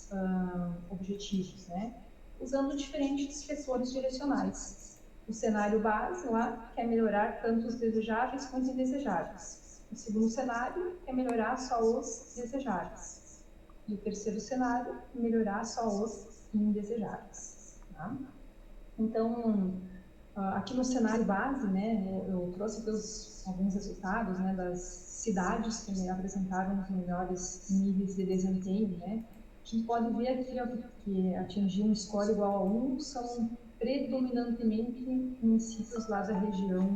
objetivos, né? Usando diferentes vetores direcionais. O cenário base lá quer melhorar tanto os desejáveis quanto os indesejáveis. O segundo cenário quer melhorar só os desejáveis. E o terceiro cenário, melhorar só os indesejáveis. Tá? Então, Aqui no cenário base, né, eu trouxe alguns resultados, né, das cidades que me apresentaram os melhores níveis de desempenho, né. A gente pode ver aqui ó, que atingir um score igual a 1 são predominantemente municípios lá da região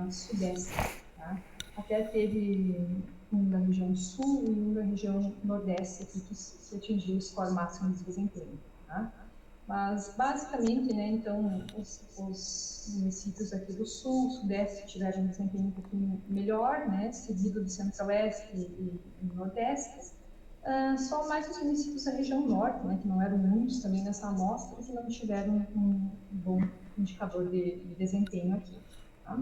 sudeste, tá? Até teve um da região sul e um da região nordeste aqui que atingiu o score máximo de desempenho, tá? Mas, basicamente, né, então, os municípios aqui do sul, sudeste tiveram um desempenho um pouquinho melhor, né, seguido do centro-oeste e nordeste. Só mais os municípios da região norte, né, que não eram muitos também nessa amostra, que não tiveram um bom indicador de desempenho aqui. Tá?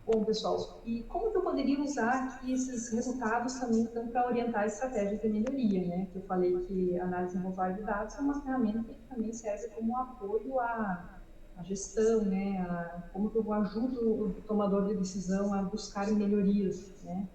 Bom, pessoal, e como que eu poderia usar aqui esses resultados também então, para orientar estratégias de melhoria, né? Que eu falei que a análise envolvente de dados é uma ferramenta que também serve como apoio à gestão, né? Como que eu ajudo o tomador de decisão a buscar melhorias, né?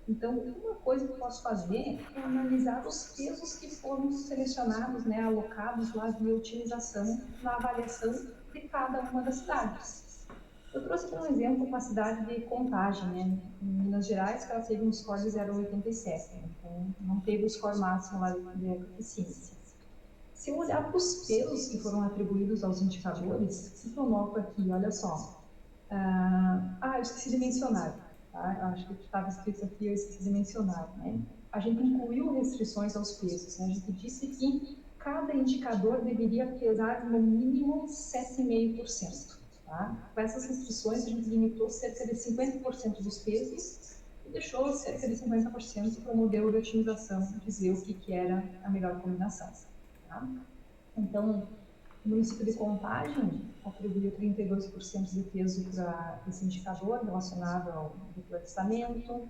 Então, uma coisa que eu posso fazer é analisar os pesos que foram selecionados, né, alocados lá de otimização na avaliação de cada uma das cidades. Eu trouxe aqui um exemplo com a cidade de Contagem, né, em Minas Gerais, que ela teve um score de 0,87, né, então não teve o score máximo lá de eficiência. Se eu olhar para os pesos que foram atribuídos aos indicadores, o que eu noto aqui? Olha só. Eu esqueci de mencionar. Tá? Acho que estava escrito aqui, eu esqueci de mencionar. Né? A gente incluiu restrições aos pesos. Né? A gente disse que cada indicador deveria pesar no mínimo 7,5%. Tá? Com essas restrições, a gente limitou cerca de 50% dos pesos e deixou cerca de 50% para o modelo de otimização dizer o que era a melhor combinação. Tá? Então, o município de Contagem atribuiu 32% de peso para esse indicador relacionado ao reflorestamento,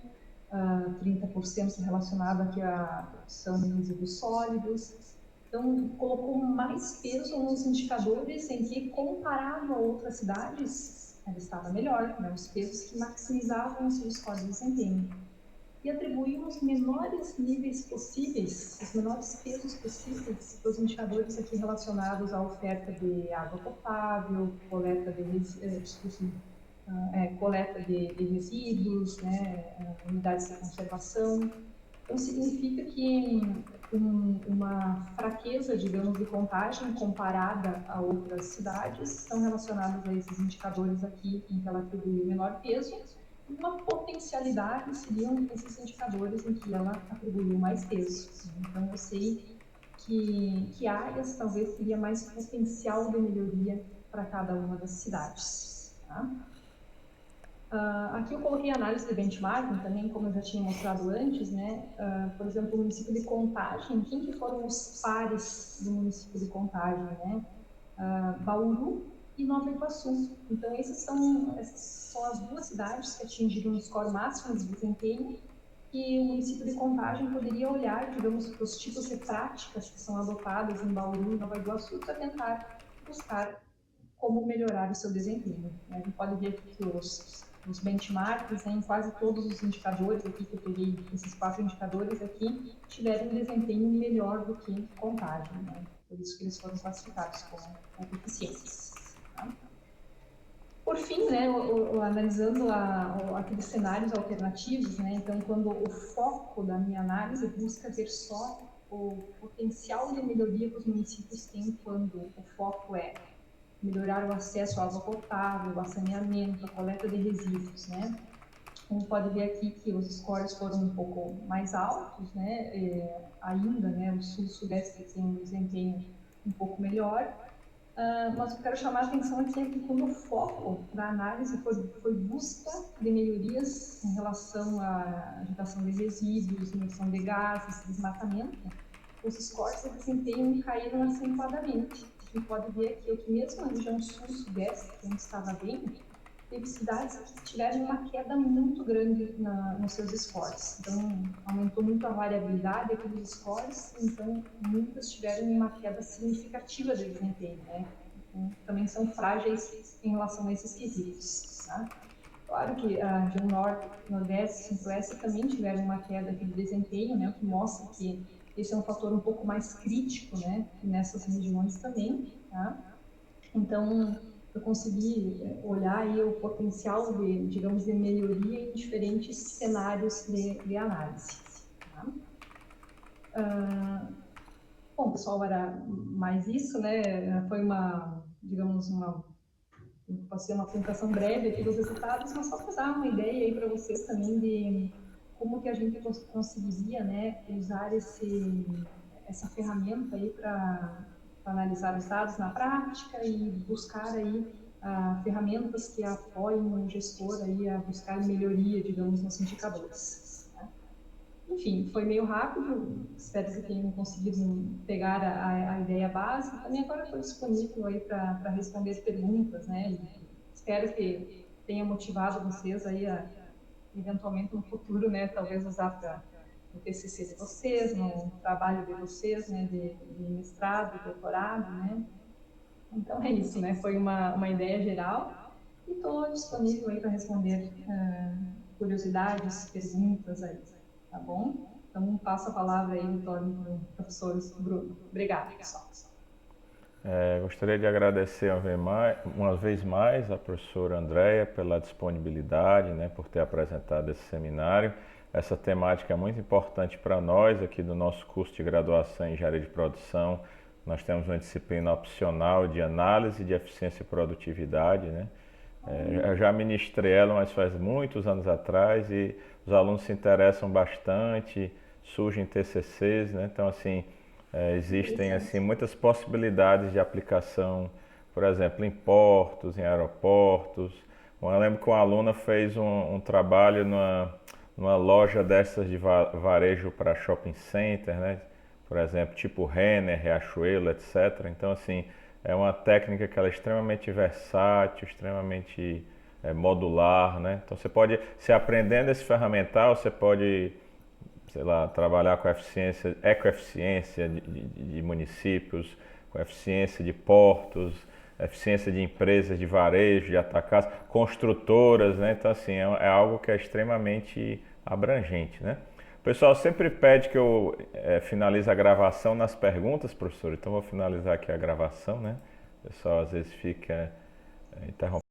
30% relacionado aqui à produção de resíduos sólidos. Então, colocou mais peso nos indicadores em que, comparado a outras cidades, ela estava melhor, né? Os pesos que maximizavam o seu score de desempenho. E atribuímos os menores níveis possíveis, os menores pesos possíveis para os indicadores aqui relacionados à oferta de água potável, coleta de resíduos, né, unidades de conservação. Então, significa que uma fraqueza, digamos, de contagem comparada a outras cidades estão relacionadas a esses indicadores aqui, em que ela atribui o menor peso, e uma potencialidade seriam esses indicadores em que ela atribuiu mais peso. Então, eu sei que áreas talvez teria mais potencial de melhoria para cada uma das cidades. Tá? Aqui eu coloquei análise de benchmarking também, como eu já tinha mostrado antes, né? Por exemplo, o município de Contagem, quem que foram os pares do município de Contagem, né? Bauru e Nova Iguaçu. Então, essas são as duas cidades que atingiram o score máximo de desempenho e o município de Contagem poderia olhar, digamos, para os tipos de práticas que são adotadas em Bauru e Nova Iguaçu para tentar buscar como melhorar o seu desempenho. A gente pode ver aqui que os benchmarks, né, em quase todos os indicadores aqui, que eu peguei esses 4 indicadores aqui, tiveram um desempenho melhor do que Contagem, né? Por isso que eles foram classificados como eficientes. Tá? Por fim, né, analisando aqueles cenários alternativos, né, então, quando o foco da minha análise busca ver só o potencial de melhoria que os municípios têm quando o foco é melhorar o acesso à água potável, ao saneamento, a coleta de resíduos, né? Como pode ver aqui que os scores foram um pouco mais altos, né? Ainda, né? O sul-sudeste tem um desempenho um pouco melhor, mas eu quero chamar a atenção aqui é que quando o foco da análise foi busca de melhorias em relação à agitação de resíduos, emissão de gases, desmatamento, os scores de desempenho caíram acentuadamente. A gente pode ver aqui que mesmo na região sul-sudeste, onde estava bem, teve cidades que tiveram uma queda muito grande nos seus scores. Então, aumentou muito a variabilidade aqui dos scores, então muitas tiveram uma queda significativa de desempenho, né? Então, também são frágeis em relação a esses quesitos, tá? Claro que a região norte, nordeste, centro-oeste também tiveram uma queda aqui de desempenho, né? O que mostra que esse é um fator um pouco mais crítico, né? Nessas regiões também, tá? Então, eu consegui olhar aí o potencial de, digamos, de melhoria em diferentes cenários de análise. Tá? Bom, pessoal, era mais isso, né? Foi uma, digamos, pode ser uma apresentação breve aqui dos resultados, mas só para dar uma ideia aí para vocês também de como que a gente conseguiria, né, usar essa ferramenta aí para analisar os dados na prática e buscar aí ferramentas que apoiem o gestor aí a buscar melhoria, digamos, nos indicadores. Né? Enfim, foi meio rápido, espero que tenham conseguido pegar a ideia básica. Também agora estou disponível aí para responder perguntas, né? E espero que tenha motivado vocês aí a, eventualmente no futuro, né? Talvez usar para no TCC de vocês, no trabalho de vocês, né? De mestrado, doutorado, né? Então é isso, né? Foi uma ideia geral e estou disponível aí para responder curiosidades, perguntas aí, tá bom? Então, passo a palavra aí, retorno para o professor Bruno. Obrigada, pessoal. Gostaria de agradecer uma vez mais a professora Andréia pela disponibilidade, né, por ter apresentado esse seminário. Essa temática é muito importante para nós aqui do nosso curso de graduação em Engenharia de Produção. Nós temos uma disciplina opcional de análise de eficiência e produtividade, né? Eu já ministrei ela, mas faz muitos anos atrás e os alunos se interessam bastante, surgem TCCs, né? Então, assim, existem assim muitas possibilidades de aplicação, por exemplo, em portos, em aeroportos. Eu lembro que uma aluna fez um trabalho numa loja dessas de varejo para shopping center, né? Por exemplo, tipo Renner, Riachuelo, etc. Então, assim, é uma técnica que ela é extremamente versátil, extremamente modular, né? Então, você pode, se aprendendo esse ferramental, você pode, sei lá, trabalhar com eficiência, ecoeficiência de municípios, com eficiência de portos, eficiência de empresas de varejo, de atacados, construtoras, né? Então, assim, é algo que é extremamente abrangente, né? O pessoal sempre pede que eu finalize a gravação nas perguntas, professor, então vou finalizar aqui a gravação, né? O pessoal às vezes fica interrompendo.